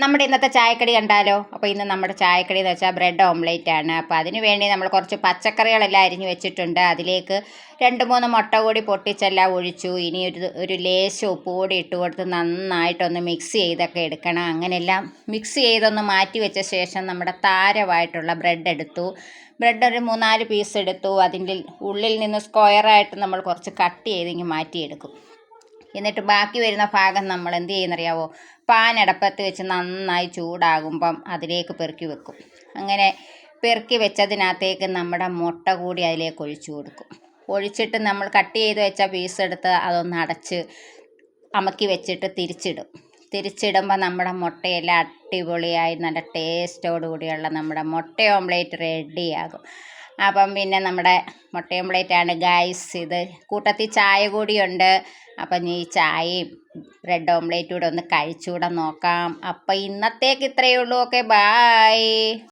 നമ്മുടെ ഇന്നത്തെ ചായക്കടി കണ്ടാലോ? അപ്പോൾ ഇന്ന് നമ്മുടെ ചായക്കടി എന്ന് വെച്ചാൽ ബ്രെഡ് ഓംലേറ്റ് ആണ്. അപ്പോൾ അതിന് വേണ്ടി നമ്മൾ കുറച്ച് പച്ചക്കറികളെല്ലാം അരിഞ്ഞ് വെച്ചിട്ടുണ്ട്. അതിലേക്ക് 2-3 മുട്ട കൂടി പൊട്ടിച്ചെല്ലാം ഒഴിച്ചു. ഇനി ഒരു ലേശം ഉപ്പ് കൂടി ഇട്ട് കൊടുത്ത് നന്നായിട്ടൊന്ന് മിക്സ് ചെയ്തൊക്കെ എടുക്കണം. അങ്ങനെയെല്ലാം മിക്സ് ചെയ്തൊന്ന് മാറ്റി വെച്ച ശേഷം നമ്മുടെ താരമായിട്ടുള്ള ബ്രെഡ് എടുത്തു. ബ്രെഡ് ഒരു 3-4 പീസ് എടുത്തു. അതിൻ്റെ ഉള്ളിൽ നിന്ന് സ്ക്വയറായിട്ട് നമ്മൾ കുറച്ച് കട്ട് ചെയ്തിങ്ങ് മാറ്റിയെടുക്കും. എന്നിട്ട് ബാക്കി വരുന്ന ഭാഗം നമ്മൾ എന്ത് ചെയ്യുന്നറിയാവോ? പാൻ അടപ്പത്ത് വെച്ച് നന്നായി ചൂടാകുമ്പം അതിലേക്ക് പെറുക്കി വെക്കും. അങ്ങനെ പെറുക്കി വെച്ചതിനകത്തേക്ക് നമ്മുടെ മുട്ട കൂടി അതിലേക്ക് ഒഴിച്ചു കൊടുക്കും. ഒഴിച്ചിട്ട് നമ്മൾ കട്ട് ചെയ്ത് വെച്ച പീസ് എടുത്ത് അതൊന്ന് അടച്ച് അമക്കി വെച്ചിട്ട് തിരിച്ചിടുമ്പോൾ നമ്മുടെ മുട്ടയെല്ലാം അടിപൊളിയായി നല്ല ടേസ്റ്റോടു കൂടിയുള്ള നമ്മുടെ മുട്ട ഓംലേറ്റ് റെഡിയാകും. അപ്പം പിന്നെ നമ്മുടെ മുട്ട ഓംലേറ്റാണ് ഗൈസ്. ഇത് കൂട്ടത്തിൽ ചായ കൂടിയുണ്ട്. അപ്പം ഈ ചായയും ബ്രെഡ് ഓംലേറ്റും കൂടെ ഒന്ന് കഴിച്ചുകൂടെ നോക്കാം. അപ്പം ഇന്നത്തേക്ക് ഇത്രയേ ഉള്ളൂ. Okay, bye.